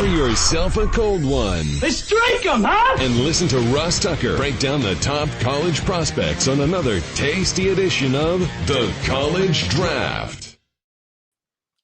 yourself a cold one. Let's drink them, huh? And listen to Ross Tucker break down the top college prospects on another tasty edition of the College Draft.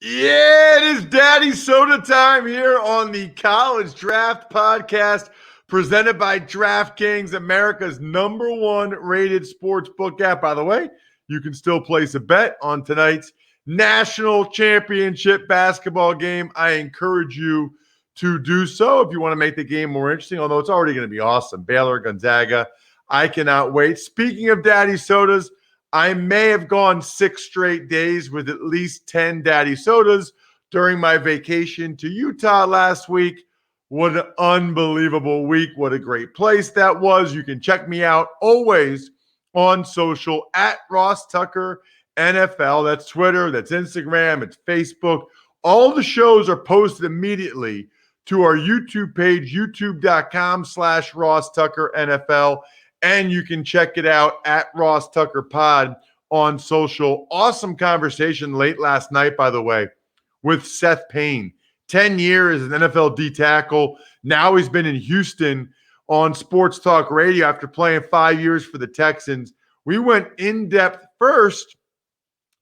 Yeah, it is Daddy Soda time here on the College Draft podcast presented by DraftKings, America's #1 rated sportsbook app. By the way, you can still place a bet on tonight's national championship basketball game. I encourage you to do so if you want to make the game more interesting, although it's already going to be awesome. Baylor, Gonzaga. I cannot wait. Speaking of Daddy Sodas, I may have gone 6 straight days with at least 10 Daddy Sodas during my vacation to Utah last week. What an unbelievable week. What a great place that was. You can check me out always on social at Ross Tucker NFL. That's Twitter, that's Instagram, it's Facebook. All the shows are posted immediately to our YouTube page, youtube.com/Ross Tucker NFL. And you can check it out at Ross Tucker Pod on social. Awesome conversation late last night, by the way, with Seth Payne. 10 years as an NFL D tackle. Now he's been in Houston on Sports Talk Radio after playing 5 years for the Texans. We went in depth first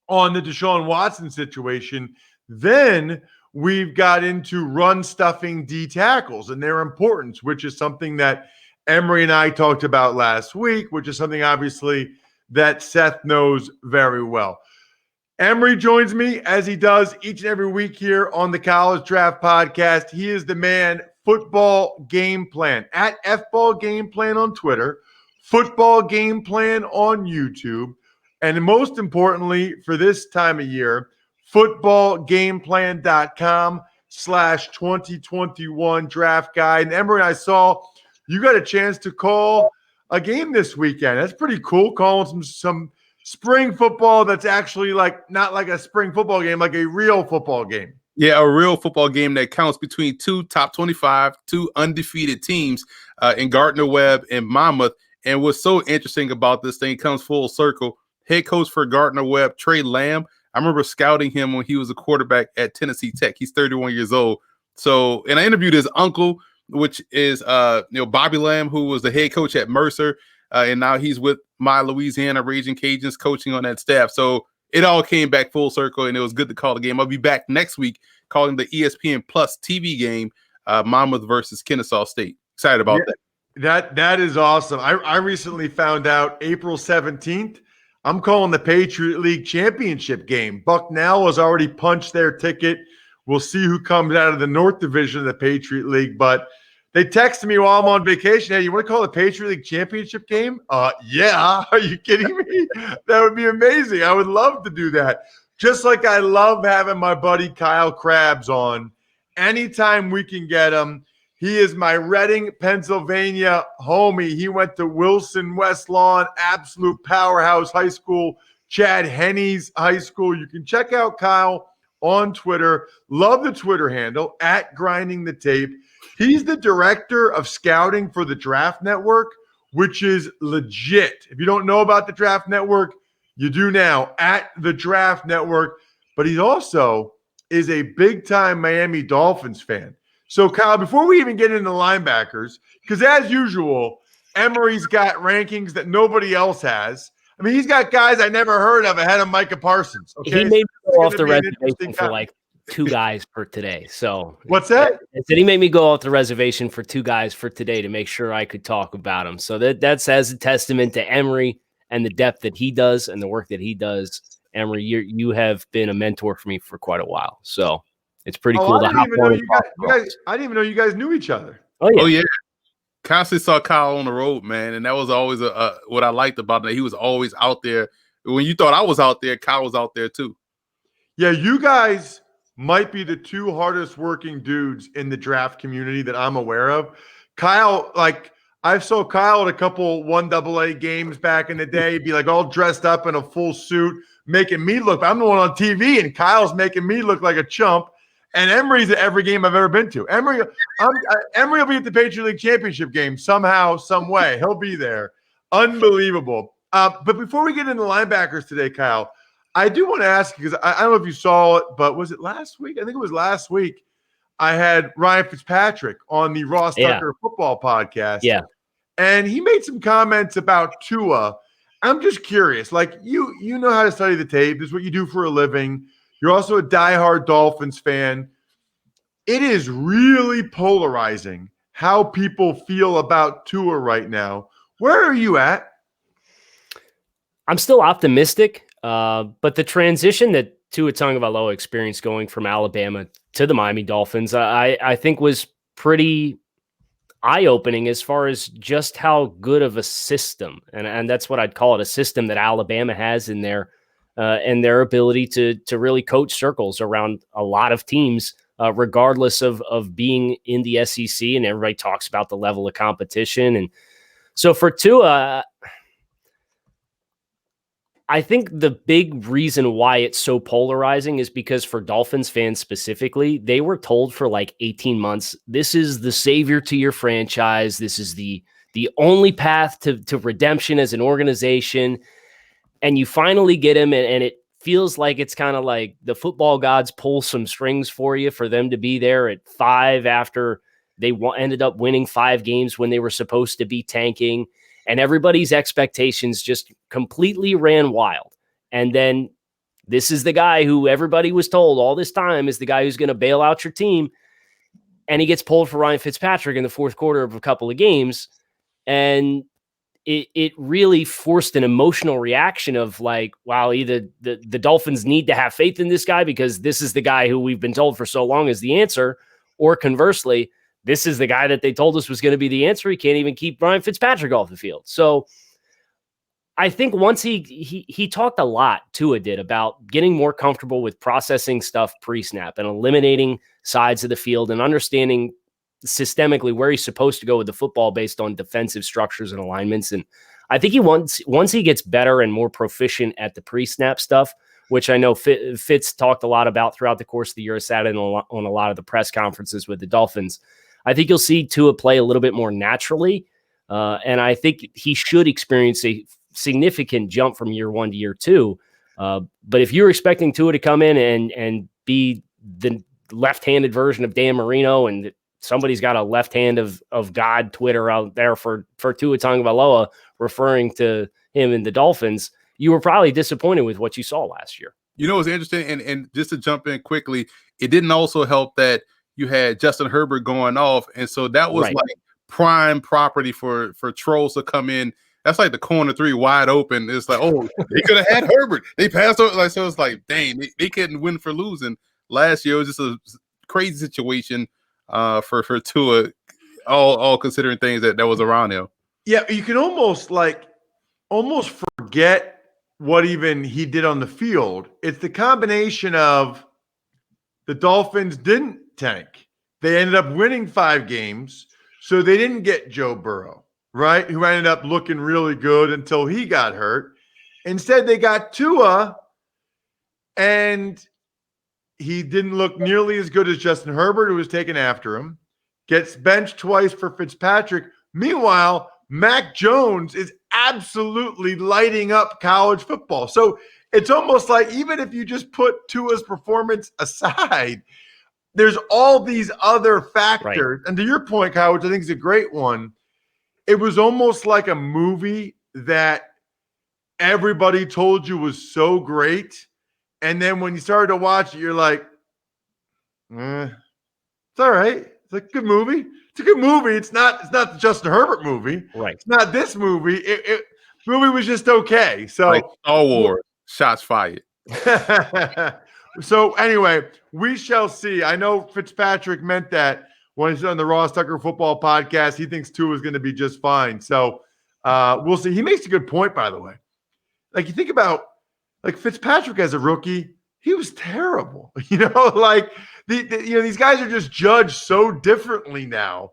on the Deshaun Watson situation. Then we've got into run stuffing D tackles and their importance, which is something that Emory and I talked about last week, which is something obviously that Seth knows very well. Emory joins me as he does each and every week here on the College Draft Podcast. He is the man, Football Game Plan, at FBall Game Plan on Twitter, Football Game Plan on YouTube, and most importantly for this time of year, footballgameplan.com/2021 draft guide. And Emory, I saw you got a chance to call a game this weekend. That's pretty cool, calling some spring football that's actually like not like a spring football game, like a real football game. Yeah, a real football game that counts between two top 25, two undefeated teams in Gardner-Webb and Monmouth. And what's so interesting about this thing comes full circle. Head coach for Gardner-Webb, Trey Lamb, I remember scouting him when he was a quarterback at Tennessee Tech. He's 31 years old. So, and I interviewed his uncle, which is Bobby Lamb, who was the head coach at Mercer, and now he's with my Louisiana Raging Cajuns coaching on that staff. So it all came back full circle, and it was good to call the game. I'll be back next week calling the ESPN Plus TV game, Monmouth versus Kennesaw State. Excited about that. That is awesome. I recently found out April 17th, I'm calling the Patriot League Championship game. Bucknell has already punched their ticket. We'll see who comes out of the North Division of the Patriot League. But they texted me while I'm on vacation, hey, you want to call the Patriot League Championship game? Yeah. Are you kidding me? That would be amazing. I would love to do that. Just like I love having my buddy Kyle Krabs on. Anytime we can get him. He is my Reading, Pennsylvania homie. He went to Wilson West Lawn, absolute powerhouse high school, Chad Henney's high school. You can check out Kyle on Twitter. Love the Twitter handle, at Grinding the Tape. He's the director of scouting for the Draft Network, which is legit. If you don't know about the Draft Network, you do now, at the Draft Network. But he also is a big-time Miami Dolphins fan. So, Kyle, before we even get into linebackers, because as usual, Emory's got rankings that nobody else has. I mean, he's got guys I never heard of ahead of Micah Parsons. Okay? He made me go off the reservation for like 2 guys for today. So what's that? Did he make me go off the reservation for 2 guys for today to make sure I could talk about him? So that's as a testament to Emory and the depth that he does and the work that he does. Emory, you have been a mentor for me for quite a while. So it's pretty cool to hop on. I didn't even know you guys knew each other. Oh, yeah. Constantly saw Kyle on the road, man. And that was always what I liked about it. He was always out there. When you thought I was out there, Kyle was out there too. Yeah, you guys might be the 2 hardest working dudes in the draft community that I'm aware of. Kyle, like I saw Kyle at a couple 1AA games back in the day, be like all dressed up in a full suit, making me look. I'm the one on TV, and Kyle's making me look like a chump. And Emory's at every game I've ever been to. Emory will be at the Patriot League Championship game somehow, some way. He'll be there. Unbelievable. But before we get into linebackers today, Kyle, I do want to ask you, because I don't know if you saw it, but was it last week? I think it was last week. I had Ryan Fitzpatrick on the Ross Tucker football podcast. Yeah. And he made some comments about Tua. I'm just curious. Like, you know how to study the tape. This is what you do for a living. You're also a diehard Dolphins fan. It is really polarizing how people feel about Tua right now. Where are you at? I'm still optimistic, but the transition that Tua Tagovailoa experienced going from Alabama to the Miami Dolphins, I think was pretty eye-opening as far as just how good of a system, and that's what I'd call it, a system that Alabama has in there, and their ability to really coach circles around a lot of teams, regardless of being in the SEC, and everybody talks about the level of competition. And so for Tua, I think the big reason why it's so polarizing is because for Dolphins fans specifically, they were told for like 18 months, this is the savior to your franchise. This is the only path to redemption as an organization. And you finally get him, and it feels like it's kind of like the football gods pull some strings for you for them to be there at 5 after they ended up winning 5 games when they were supposed to be tanking. And everybody's expectations just completely ran wild. And then this is the guy who everybody was told all this time is the guy who's going to bail out your team. And he gets pulled for Ryan Fitzpatrick in the fourth quarter of a couple of games. And it really forced an emotional reaction of like, wow, either the Dolphins need to have faith in this guy because this is the guy who we've been told for so long is the answer. Or conversely, this is the guy that they told us was going to be the answer. He can't even keep Ryan Fitzpatrick off the field. So I think once he talked a lot, Tua did, about getting more comfortable with processing stuff pre-snap and eliminating sides of the field and understanding systemically where he's supposed to go with the football based on defensive structures and alignments. And I think once he gets better and more proficient at the pre-snap stuff, which I know Fitz talked a lot about throughout the course of the year, sat in on a lot of the press conferences with the Dolphins, I think you'll see Tua play a little bit more naturally. And I think he should experience a significant jump from year 1 to year 2. But if you're expecting Tua to come in and be the left-handed version of Dan Marino, and somebody's got a left hand of God Twitter out there for Tua Tagovailoa referring to him in the Dolphins, you were probably disappointed with what you saw last year. You know what's interesting, and just to jump in quickly, it didn't also help that you had Justin Herbert going off, and so that was like prime property for trolls to come in. That's like the corner 3 wide open. It's like, oh, they could have had Herbert. They passed over. Like, so it's like, dang, they couldn't win for losing last year. It was just a crazy situation for Tua, all considering things that was around him. Yeah, you can almost forget what even he did on the field. It's the combination of the Dolphins didn't tank. They ended up winning 5 games, so they didn't get Joe Burrow, right, who ended up looking really good until he got hurt. Instead, they got Tua, and he didn't look nearly as good as Justin Herbert, who was taken after him, gets benched twice for Fitzpatrick. Meanwhile, Mac Jones is absolutely lighting up college football. So it's almost like even if you just put Tua's performance aside, there's all these other factors. Right. And to your point, Kyle, which I think is a great one, it was almost like a movie that everybody told you was so great. And then when you started to watch it, you're like, it's all right. It's a good movie. It's a good movie. It's not the Justin Herbert movie. Right. It's not this movie. The movie was just okay. So like Star Wars, shots fired. So anyway, we shall see. I know Fitzpatrick meant that when he's on the Ross Tucker football podcast. He thinks Tua is going to be just fine. So we'll see. He makes a good point, by the way. Like, you think about, like, Fitzpatrick as a rookie, he was terrible. Like these guys are just judged so differently now.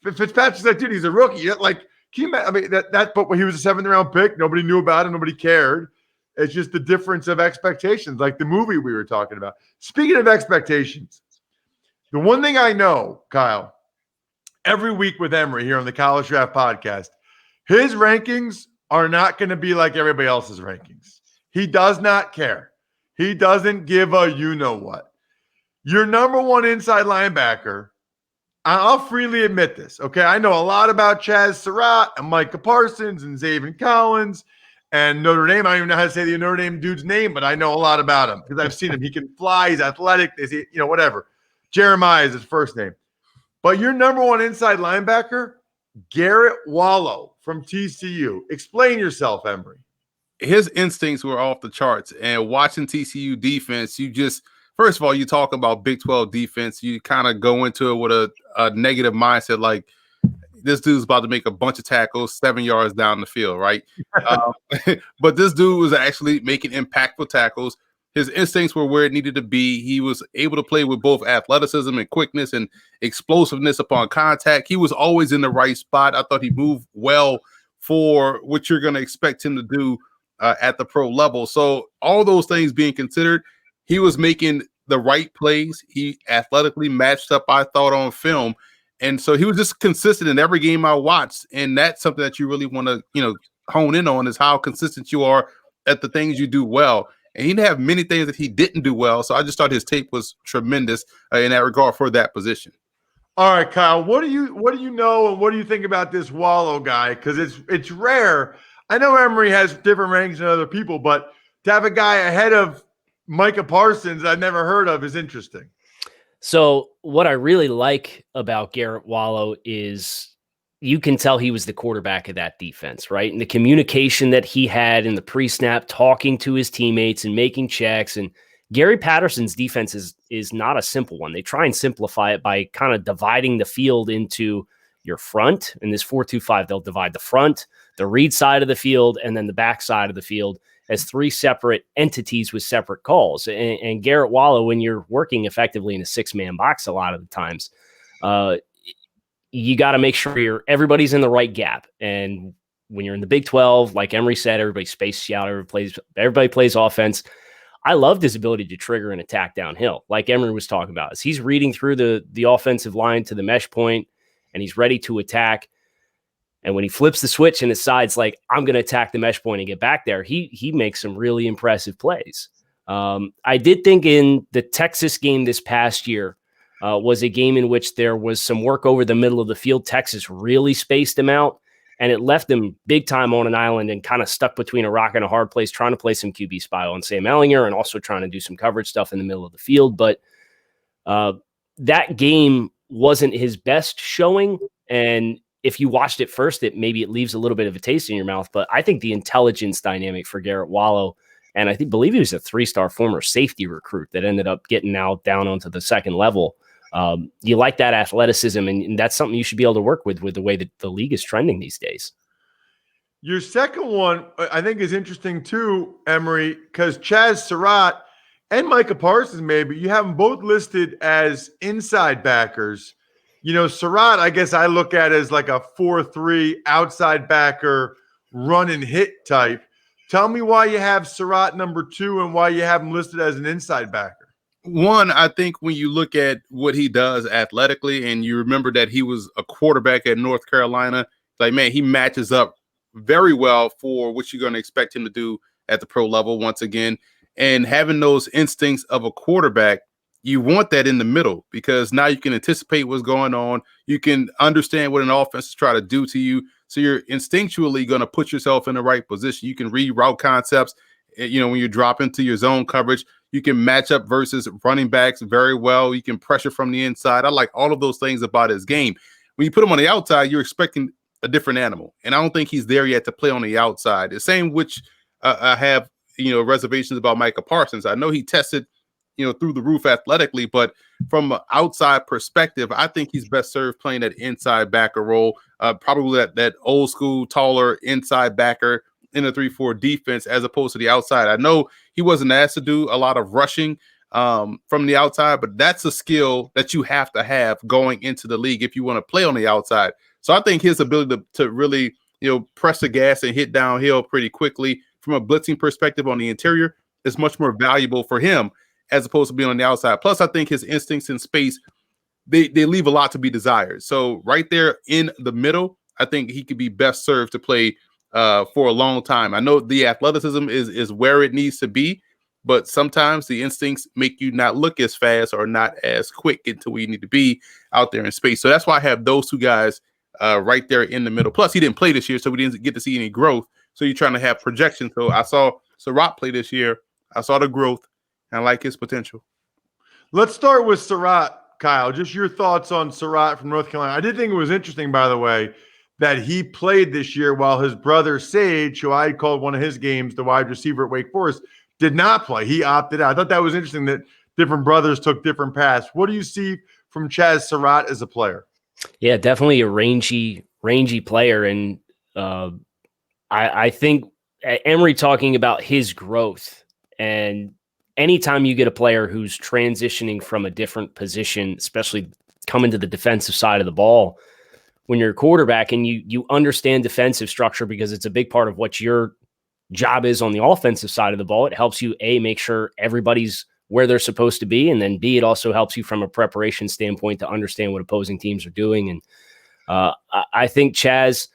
Fitzpatrick's like, dude, he's a rookie. Like, can you imagine? I mean, but when he was a 7th round pick, nobody knew about him, nobody cared. It's just the difference of expectations, like the movie we were talking about. Speaking of expectations, the one thing I know, Kyle, every week with Emory here on the College Draft Podcast, his rankings are not going to be like everybody else's rankings. He does not care. He doesn't give a you-know-what. Your number one inside linebacker, I'll freely admit this, okay? I know a lot about Chaz Surratt and Micah Parsons and Zaven Collins and Notre Dame. I don't even know how to say the Notre Dame dude's name, but I know a lot about him because I've seen him. He can fly. He's athletic. Whatever. Jeremiah is his first name. But your number one inside linebacker, Garrett Wallow from TCU. Explain yourself, Emory. His instincts were off the charts. And watching TCU defense, first of all, you talk about Big 12 defense, you kind of go into it with a negative mindset, like this dude's about to make a bunch of tackles 7 yards down the field, right? But this dude was actually making impactful tackles. His instincts were where it needed to be. He was able to play with both athleticism and quickness and explosiveness upon contact. He was always in the right spot. I thought he moved well for what you're going to expect him to do at the pro level. So all those things being considered, he was making the right plays. He athletically matched up, I thought, on film. And so he was just consistent in every game I watched. And that's something that you really want to, hone in on, is how consistent you are at the things you do well. And he didn't have many things that he didn't do well. So I just thought his tape was tremendous in that regard for that position. All right, Kyle, what do you know and what do you think about this Wallow guy? Because it's rare. I know Emory has different rankings than other people, but to have a guy ahead of Micah Parsons I've never heard of is interesting. So what I really like about Garret Wallow is you can tell he was the quarterback of that defense, right? And the communication that he had in the pre-snap, talking to his teammates and making checks. And Gary Patterson's defense is not a simple one. They try and simplify it by kind of dividing the field into your front. In this 4-2-5, they'll divide the front, the read side of the field, and then the back side of the field as three separate entities with separate calls. And Garret Wallow, when you're working effectively in a 6-man box a lot of the times, you got to make sure everybody's in the right gap. And when you're in the Big 12, like Emory said, everybody spaces out, everybody plays offense. I loved his ability to trigger an attack downhill, like Emory was talking about. As he's reading through the offensive line to the mesh point, and he's ready to attack. And when he flips the switch and decides, like, I'm going to attack the mesh point and get back there, he makes some really impressive plays. I did think in the Texas game this past year, was a game in which there was some work over the middle of the field. Texas really spaced him out, and it left him big time on an island and kind of stuck between a rock and a hard place, trying to play some QB spy on Sam Ehlinger and also trying to do some coverage stuff in the middle of the field. But that game wasn't his best showing. And if you watched it first, it leaves a little bit of a taste in your mouth. But I think the intelligence dynamic for Garret Wallow, and I believe he was a 3-star former safety recruit that ended up getting now down onto the second level. You like that athleticism, and that's something you should be able to work with the way that the league is trending these days. Your second one, I think, is interesting too, Emory, because Chaz Surratt and Micah Parsons, maybe, you have them both listed as inside backers. Surratt, I guess I look at as like a 4-3 outside backer, run and hit type. Tell me why you have Surratt number 2 and why you have him listed as an inside backer. One, I think when you look at what he does athletically, and you remember that he was a quarterback at North Carolina, like, man, he matches up very well for what you're going to expect him to do at the pro level once again. And having those instincts of a quarterback, you want that in the middle, because now you can anticipate what's going on. You can understand what an offense is trying to do to you. So you're instinctually going to put yourself in the right position. You can read route concepts. When you drop into your zone coverage, you can match up versus running backs very well. You can pressure from the inside. I like all of those things about his game. When you put him on the outside, you're expecting a different animal. And I don't think he's there yet to play on the outside. The same which I have, reservations about Micah Parsons. I know he tested, through the roof athletically, but from an outside perspective, I think he's best served playing that inside backer role, probably that old school, taller inside backer in a 3-4 defense as opposed to the outside. I know he wasn't asked to do a lot of rushing from the outside, but that's a skill that you have to have going into the league if you want to play on the outside. So I think his ability to really, press the gas and hit downhill pretty quickly from a blitzing perspective on the interior is much more valuable for him as opposed to being on the outside. Plus, I think his instincts in space, they leave a lot to be desired. So right there in the middle, I think he could be best served to play for a long time. I know the athleticism is where it needs to be, but sometimes the instincts make you not look as fast or not as quick until we need to be out there in space. So that's why I have those two guys right there in the middle. Plus, he didn't play this year, so we didn't get to see any growth. So you're trying to have projection. So I saw Sarat play this year. I saw the growth, and I like his potential. Let's start with Surratt, Kyle. Just your thoughts on Surratt from North Carolina. I did think it was interesting, by the way, that he played this year while his brother Sage, who I called one of his games, the wide receiver at Wake Forest, did not play. He opted out. I thought that was interesting that different brothers took different paths. What do you see from Chaz Surratt as a player? Yeah, definitely a rangy player. And I think Emory talking about his growth, and anytime you get a player who's transitioning from a different position, especially coming to the defensive side of the ball, when you're a quarterback and you understand defensive structure because it's a big part of what your job is on the offensive side of the ball, it helps you, A, make sure everybody's where they're supposed to be, and then B, it also helps you from a preparation standpoint to understand what opposing teams are doing. And I think Chaz,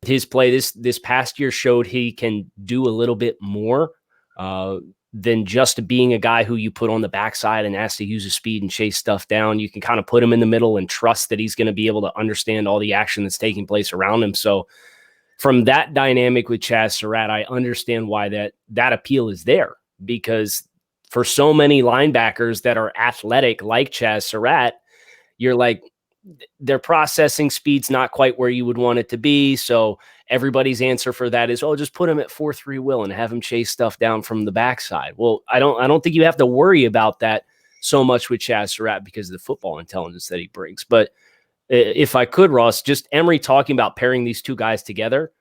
his play this past year showed he can do a little bit more than just being a guy who you put on the backside and ask to use his speed and chase stuff down. You can kind of put him in the middle and trust that he's going to be able to understand all the action that's taking place around him. So from that dynamic with Chaz Surratt, I understand why that appeal is there, because for so many linebackers that are athletic like Chaz Surratt, you're like, their processing speed's not quite where you would want it to be. So everybody's answer for that is, just put him at 4.3 will and have him chase stuff down from the backside. Well, I don't think you have to worry about that so much with Chaz Surratt because of the football intelligence that he brings. But if I could, Ross, just Emory talking about pairing these two guys together.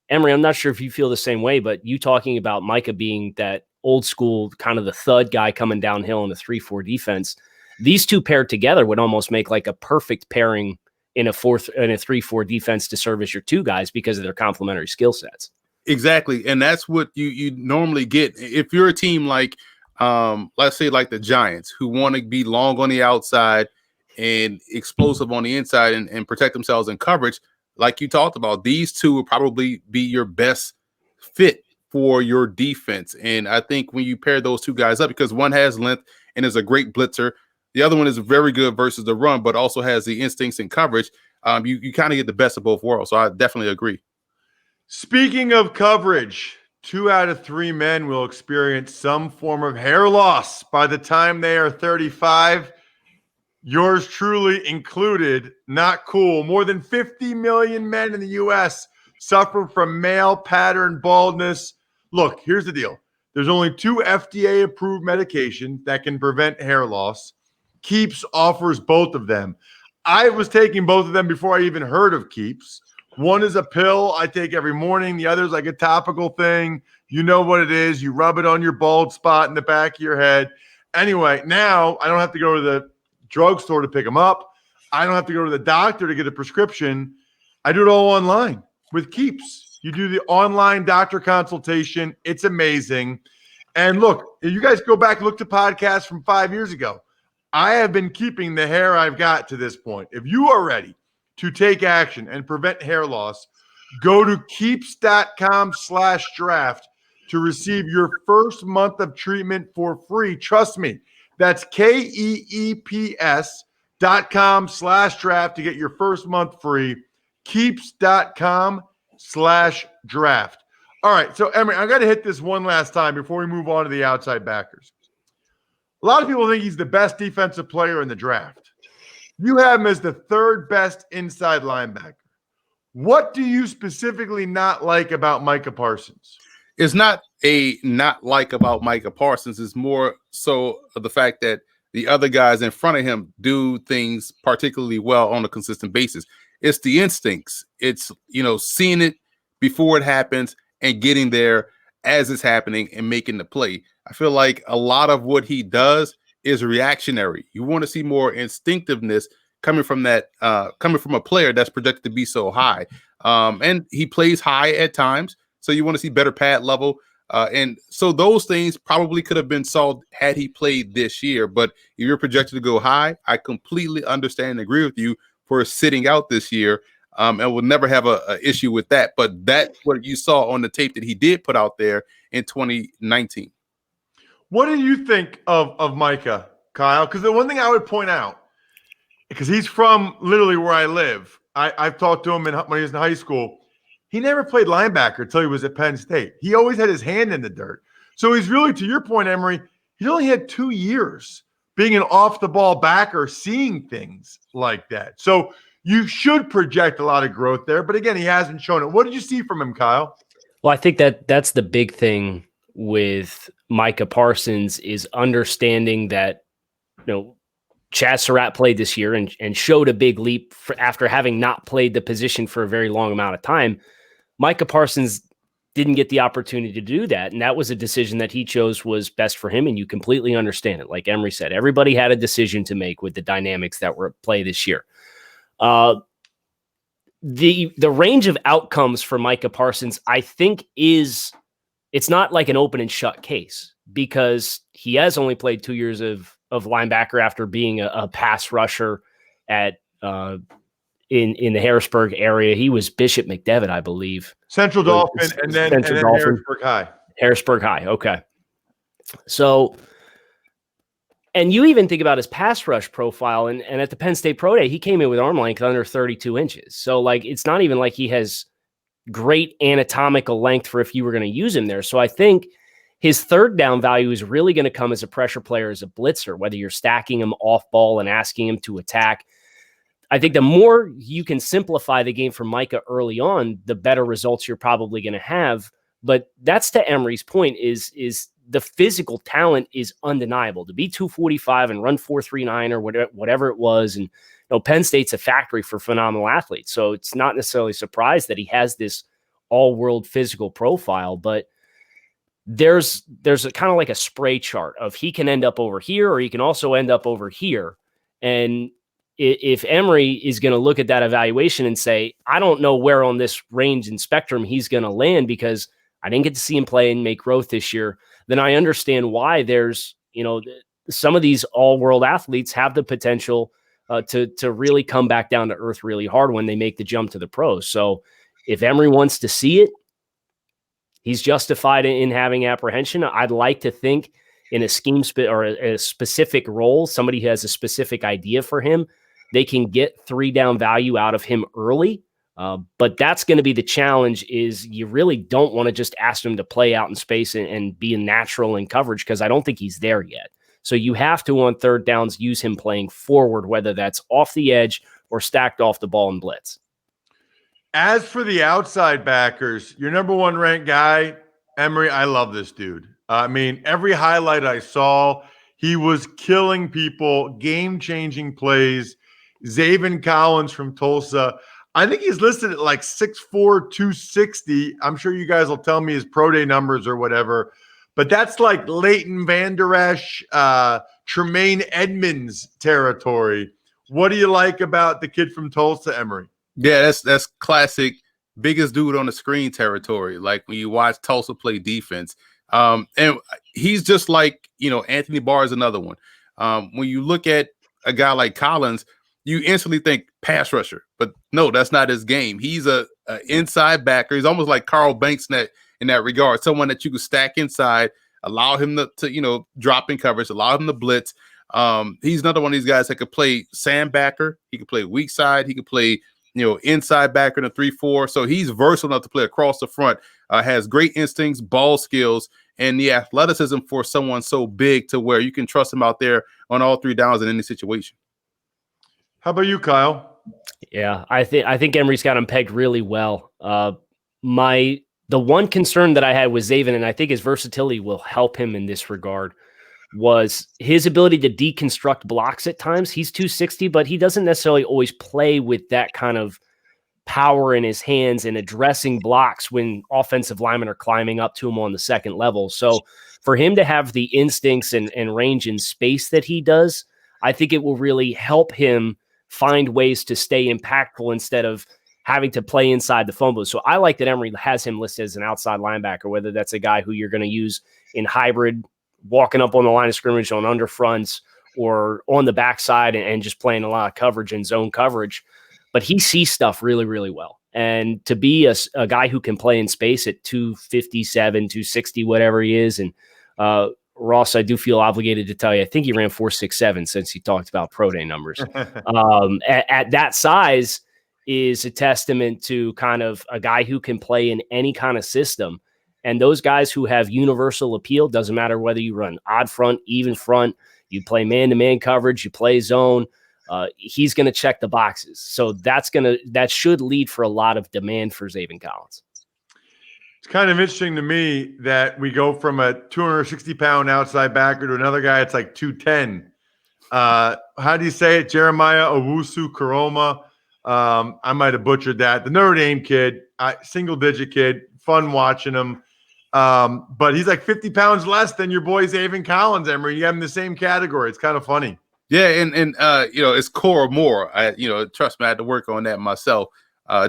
Emory, I'm not sure if you feel the same way, but you talking about Micah being that old school kind of the thud guy coming downhill in a 3-4 defense. These two paired together would almost make like a perfect pairing in a 3-4 defense to serve as your two guys because of their complementary skill sets. Exactly. And that's what you normally get. If you're a team like, let's say like the Giants, who want to be long on the outside and explosive on the inside and protect themselves in coverage, like you talked about, these two will probably be your best fit for your defense. And I think when you pair those two guys up, because one has length and is a great blitzer, the other one is very good versus the run, but also has the instincts and coverage, you kind of get the best of both worlds. So I definitely agree. Speaking of coverage, 2 out of 3 men will experience some form of hair loss by the time they are 35. Yours truly included. Not cool. More than 50 million men in the U.S. suffer from male pattern baldness. Look, here's the deal. There's only 2 FDA-approved medications that can prevent hair loss. Keeps offers both of them. I was taking both of them before I even heard of Keeps. One is a pill I take every morning. The other is like a topical thing. You know what it is. You rub it on your bald spot in the back of your head. Anyway, now I don't have to go to the drugstore to pick them up. I don't have to go to the doctor to get a prescription. I do it all online with Keeps. You do the online doctor consultation. It's amazing. And look, if you guys go back and look to podcasts from 5 years ago, I have been keeping the hair I've got to this point. If you are ready to take action and prevent hair loss, go to keeps.com/draft to receive your first month of treatment for free. Trust me, that's KEEPS.com/draft to get your first month free. Keeps.com/draft. All right, so Emory, I got to hit this one last time before we move on to the outside backers. A lot of people think he's the best defensive player in the draft. You have him as the 3rd best inside linebacker. What do you specifically not like about Micah Parsons? It's not like about Micah Parsons. It's more so of the fact that the other guys in front of him do things particularly well on a consistent basis. It's the instincts. It's, seeing it before it happens and getting there as it's happening and making the play. I feel like a lot of what he does is reactionary. You want to see more instinctiveness coming from a player that's projected to be so high. And he plays high at times. So you want to see better pad level. And so those things probably could have been solved had he played this year. But if you're projected to go high, I completely understand and agree with you for sitting out this year. And we'll never have a issue with that. But that's what you saw on the tape that he did put out there in 2019. What do you think of Micah, Kyle? Because the one thing I would point out, because he's from literally where I live. I've talked to him when he was in high school. He never played linebacker until he was at Penn State. He always had his hand in the dirt. So he's really, to your point, Emory, he's only had 2 years being an off-the-ball backer, seeing things like that. So you should project a lot of growth there. But again, he hasn't shown it. What did you see from him, Kyle? Well, I think that's the big thing with Micah Parsons is understanding that, Chaz Surratt played this year and showed a big leap after having not played the position for a very long amount of time. Micah Parsons didn't get the opportunity to do that, and that was a decision that he chose was best for him, and you completely understand it. Like Emory said, everybody had a decision to make with the dynamics that were at play this year. The range of outcomes for Micah Parsons, I think, it's not like an open and shut case because he has only played 2 years of linebacker after being a pass rusher at in the Harrisburg area. He was Bishop McDevitt, I believe. Central Dolphin and then Harrisburg High. Harrisburg High, okay. So, and you even think about his pass rush profile, and at the Penn State Pro Day, he came in with arm length under 32 inches. So, like, it's not even like he has great anatomical length for if you were going to use him there. So I think his third down value is really going to come as a pressure player, as a blitzer, whether you're stacking him off ball and asking him to attack. I think the more you can simplify the game for Micah early on, the better results you're probably going to have. But that's to Emory's point is the physical talent is undeniable. To be 245 and run 4.39 or whatever it was. And Penn State's a factory for phenomenal athletes. So it's not necessarily surprised that he has this all-world physical profile, but there's a kind of like a spray chart of he can end up over here or he can also end up over here. And if Emory is going to look at that evaluation and say, I don't know where on this range and spectrum he's going to land because I didn't get to see him play and make growth this year, then I understand why there's, some of these all-world athletes have the potential to really come back down to earth really hard when they make the jump to the pros. So if Emory wants to see it, he's justified in having apprehension. I'd like to think in a scheme or a specific role, somebody who has a specific idea for him, they can get 3 down value out of him early. But that's going to be the challenge is you really don't want to just ask him to play out in space and be natural in coverage because I don't think he's there yet. So you have to, on third downs, use him playing forward, whether that's off the edge or stacked off the ball and blitz. As for the outside backers, your number 1 ranked guy, Emory, I love this dude. I mean, every highlight I saw, he was killing people, game-changing plays. Zaven Collins from Tulsa. I think he's listed at like 6'4", 260. I'm sure you guys will tell me his pro day numbers or whatever. But that's like Leighton Vander Esch, Tremaine Edmonds territory. What do you like about the kid from Tulsa, Emory? Yeah, that's classic biggest dude on the screen territory. Like when you watch Tulsa play defense. And he's just like, Anthony Barr is another one. When you look at a guy like Collins, you instantly think pass rusher, but no, that's not his game. He's a inside backer. He's almost like Carl Banks in that regard. Someone that you can stack inside, allow him to drop in coverage, allow him to blitz. He's another one of these guys that could play sandbacker. He could play weak side. He could play, inside backer in a 3-4. So he's versatile enough to play across the front, has great instincts, ball skills, and the athleticism for someone so big to where you can trust him out there on all 3 downs in any situation. How about you, Kyle? Yeah, I think Emory's got him pegged really well. The one concern that I had with Zaven, and I think his versatility will help him in this regard, was his ability to deconstruct blocks at times. He's 260, but he doesn't necessarily always play with that kind of power in his hands and addressing blocks when offensive linemen are climbing up to him on the second level. So for him to have the instincts and range in space that he does, I think it will really help him find ways to stay impactful instead of having to play inside the phone booth. So I like that Emory has him listed as an outside linebacker, whether that's a guy who you're going to use in hybrid, walking up on the line of scrimmage on underfronts or on the backside and just playing a lot of coverage and zone coverage. But he sees stuff really, really well. And to be a guy who can play in space at 257, 260, whatever he is, and Ross, I do feel obligated to tell you, I think he ran 4.67 since he talked about pro day numbers. At that size is a testament to kind of a guy who can play in any kind of system. And those guys who have universal appeal, doesn't matter whether you run odd front, even front, you play man-to-man coverage, you play zone, he's going to check the boxes. So that should lead for a lot of demand for Zaven Collins. It's kind of interesting to me that we go from a 260-pound outside backer to another guy that's like 210. How do you say it? Jeremiah Owusu-Koramoah. I might have butchered that. The Notre Dame kid, single-digit kid, fun watching him. But he's like 50 pounds less than your boy Zaven Collins, Emory. You have him in the same category. It's kind of funny. Yeah, and it's Koramoah. Trust me, I had to work on that myself.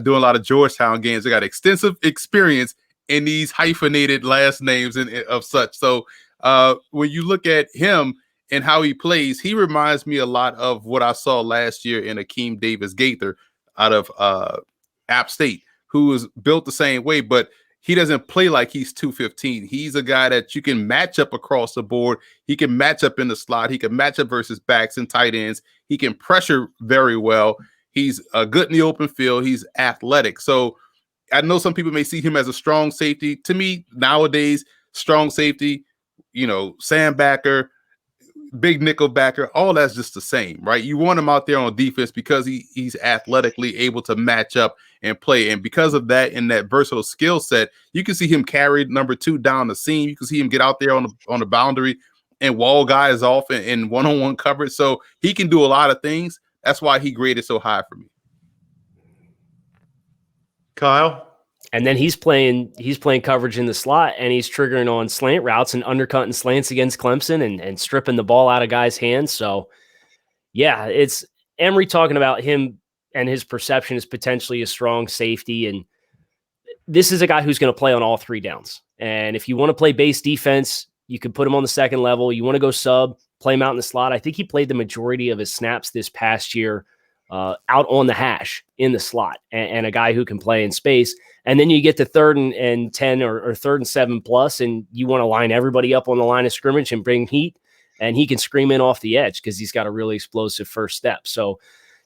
Doing a lot of Georgetown games. I got extensive experience in these hyphenated last names and of such. So when you look at him and how he plays, he reminds me a lot of what I saw last year in Akeem Davis-Gaither out of App State, who was built the same way, but he doesn't play like he's 215. He's a guy that you can match up across the board. He can match up in the slot. He can match up versus backs and tight ends. He can pressure very well. He's good in the open field. He's athletic. So I know some people may see him as a strong safety. To me, nowadays, strong safety, sandbacker, big nickel backer, all that's just the same, right? You want him out there on defense because he's athletically able to match up and play. And because of that and that versatile skill set, you can see him carry number 2 down the seam. You can see him get out there on the boundary and wall guys off in one-on-one coverage. So he can do a lot of things. That's why he graded so high for me. Kyle? And then he's playing coverage in the slot, and he's triggering on slant routes and undercutting slants against Clemson and stripping the ball out of guys' hands. So, yeah, it's Emory talking about him and his perception is potentially a strong safety. And this is a guy who's going to play on all 3 downs. And if you want to play base defense, you can put him on the second level. You want to go sub, play him out in the slot. I think he played the majority of his snaps this past year out on the hash in the slot, and a guy who can play in space. And then you get to 3rd and 10 or 3rd and 7 plus, and you want to line everybody up on the line of scrimmage and bring heat, and he can scream in off the edge because he's got a really explosive first step. So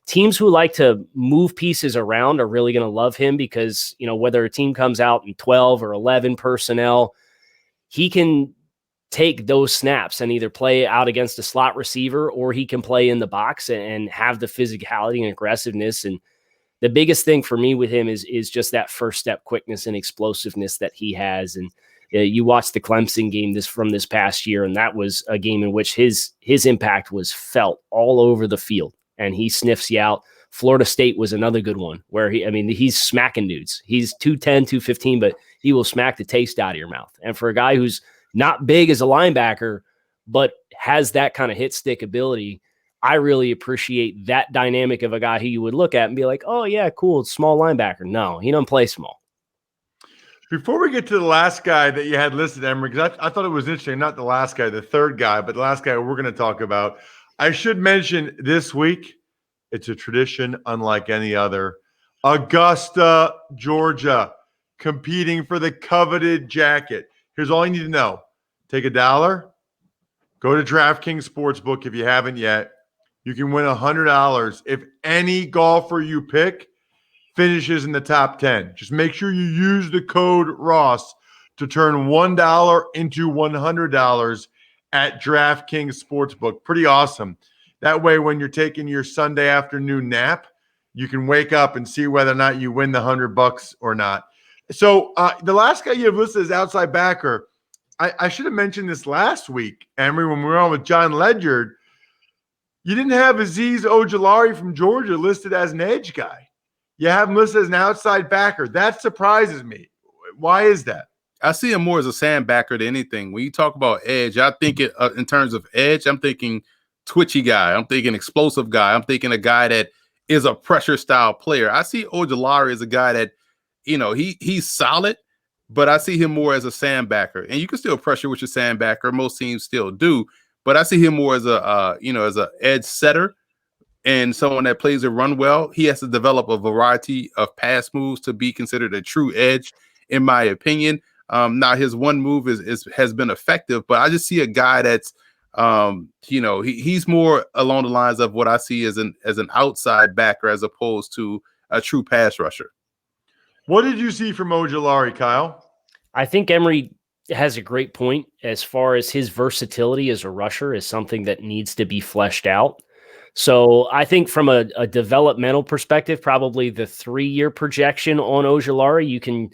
teams who like to move pieces around are really going to love him because, whether a team comes out in 12 or 11 personnel, he can take those snaps and either play out against a slot receiver or he can play in the box and have the physicality and aggressiveness. And the biggest thing for me with him is just that first step quickness and explosiveness that he has. And you watch the Clemson game from this past year, and that was a game in which his impact was felt all over the field, and he sniffs you out. Florida State was another good one where he's smacking dudes. He's 210, 215, but he will smack the taste out of your mouth. And for a guy who's not big as a linebacker, but has that kind of hit stick ability, I really appreciate that dynamic of a guy who you would look at and be like, oh, yeah, cool, small linebacker. No, he doesn't play small. Before we get to the last guy that you had listed, Emory, because I thought it was interesting, not the last guy, the third guy, but the last guy we're going to talk about. I should mention this week, it's a tradition unlike any other. Augusta, Georgia, competing for the coveted jacket. Here's all you need to know. Take $1, go to DraftKings Sportsbook if you haven't yet. You can win $100 if any golfer you pick finishes in the top 10. Just make sure you use the code Ross to turn $1 into $100 at DraftKings Sportsbook. Pretty awesome. That way, when you're taking your Sunday afternoon nap, you can wake up and see whether or not you win the $100 or not. So the last guy you have listed as outside backer, I should have mentioned this last week, Emory, when we were on with John Ledyard. You didn't have Azeex Ojulari from Georgia listed as an edge guy. You have him listed as an outside backer. That surprises me. Why is that? I see him more as a sandbacker than anything. When you talk about edge, I think in terms of edge, I'm thinking twitchy guy. I'm thinking explosive guy. I'm thinking a guy that is a pressure style player. I see Ojulari as a guy that, he's solid, but I see him more as a sandbacker. And you can still pressure with your sandbacker. Most teams still do. But I see him more as as a edge setter and someone that plays a run well. He has to develop a variety of pass moves to be considered a true edge, in my opinion. Now his one move has been effective, but I just see a guy that's he's more along the lines of what I see as an outside backer as opposed to a true pass rusher. What did you see from Ojulari, Kyle? I think Emory has a great point as far as his versatility as a rusher is something that needs to be fleshed out. So I think from a developmental perspective, probably the 3-year projection on Ojulari, you can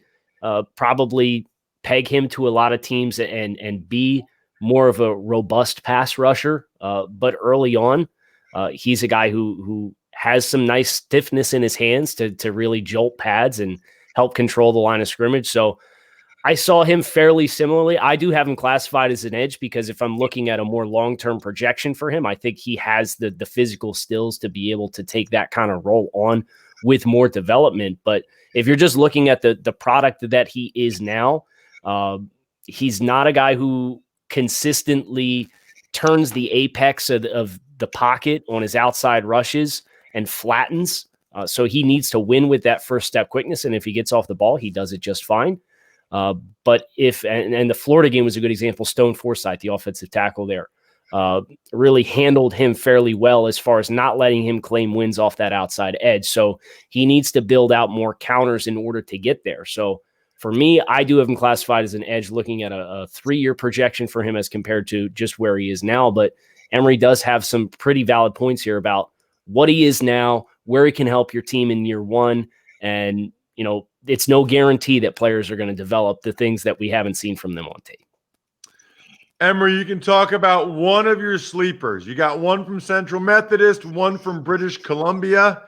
probably peg him to a lot of teams and be more of a robust pass rusher. But early on, he's a guy who has some nice stiffness in his hands to really jolt pads and help control the line of scrimmage. So I saw him fairly similarly. I do have him classified as an edge because if I'm looking at a more long-term projection for him, I think he has the physical skills to be able to take that kind of role on with more development. But if you're just looking at the product that he is now, he's not a guy who consistently turns the apex of the pocket on his outside rushes and flattens. So he needs to win with that first step quickness. And if he gets off the ball, he does it just fine. But and the Florida game was a good example, Stone Forsythe, the offensive tackle there, really handled him fairly well as far as not letting him claim wins off that outside edge. So he needs to build out more counters in order to get there. So for me, I do have him classified as an edge looking at a 3-year projection for him as compared to just where he is now. But Emory does have some pretty valid points here about what he is now, where he can help your team in year one. And, it's no guarantee that players are going to develop the things that we haven't seen from them on tape. Emory, you can talk about one of your sleepers. You got one from Central Methodist, one from British Columbia.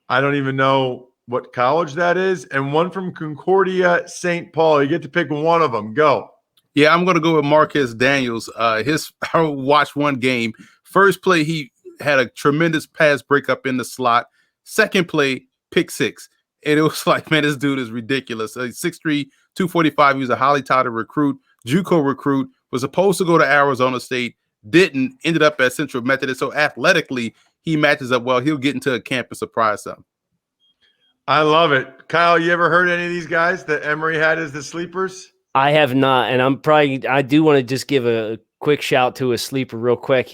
I don't even know what college that is, and one from Concordia St. Paul. You get to pick one of them. Go. Yeah, I'm going to go with Marcus Daniels. I watched one game. First play, he had a tremendous pass breakup in the slot. Second play, pick six. And it was like, man, this dude is ridiculous. 6'3", 245. He was a highly touted recruit, JUCO recruit, was supposed to go to Arizona State, didn't, ended up at Central Methodist. So athletically, he matches up well. He'll get into a camp and surprise them. I love it. Kyle, you ever heard any of these guys that Emory had as the sleepers? I have not, and I do want to just give a quick shout to a sleeper real quick.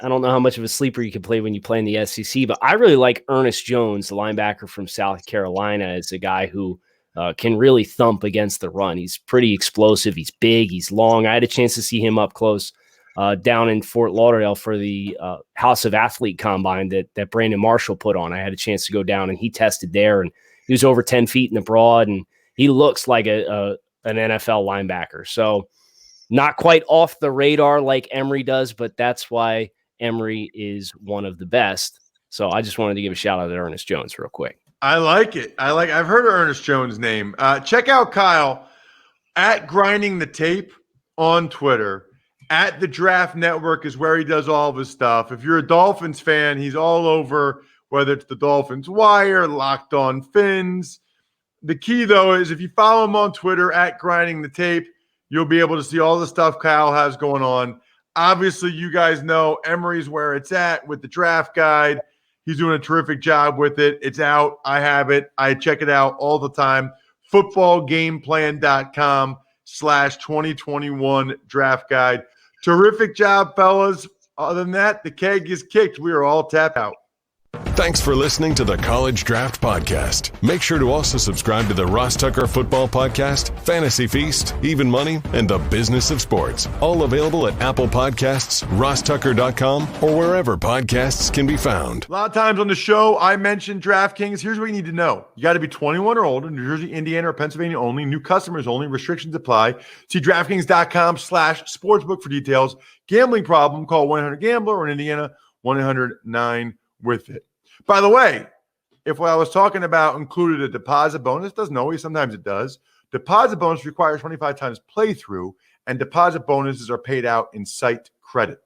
I don't know how much of a sleeper you can play when you play in the SEC, but I really like Ernest Jones, the linebacker from South Carolina, as a guy who can really thump against the run. He's pretty explosive. He's big. He's long. I had a chance to see him up close down in Fort Lauderdale for the House of Athlete Combine that Brandon Marshall put on. I had a chance to go down, and he tested there, and he was over 10 feet in the broad, and he looks like an NFL linebacker. So not quite off the radar like Emory does, but that's why Emory is one of the best. So I just wanted to give a shout out to Ernest Jones real quick. I like it. I've heard of Ernest Jones' name. Check out Kyle at Grinding the Tape on Twitter. At the Draft Network is where he does all of his stuff. If you're a Dolphins fan, he's all over, whether it's the Dolphins Wire, Locked On Fins. The key, though, is if you follow him on Twitter at Grinding the Tape, you'll be able to see all the stuff Kyle has going on. Obviously, you guys know Emory's where it's at with the draft guide. He's doing a terrific job with it. It's out. I have it. I check it out all the time. Footballgameplan.com/2021 draft guide. Terrific job, fellas. Other than that, the keg is kicked. We are all tapped out. Thanks for listening to the College Draft Podcast. Make sure to also subscribe to the Ross Tucker Football Podcast, Fantasy Feast, Even Money, and The Business of Sports. All available at Apple Podcasts, rosstucker.com, or wherever podcasts can be found. A lot of times on the show, I mentioned DraftKings. Here's what you need to know. You got to be 21 or older, New Jersey, Indiana, or Pennsylvania only. New customers only. Restrictions apply. See DraftKings.com/sportsbook for details. Gambling problem, call 1-800-GAMBLER, or in Indiana, 1-800-9-WITH-IT. By the way, if what I was talking about included a deposit bonus, doesn't always, sometimes it does. Deposit bonus requires 25 times playthrough, and deposit bonuses are paid out in site credit.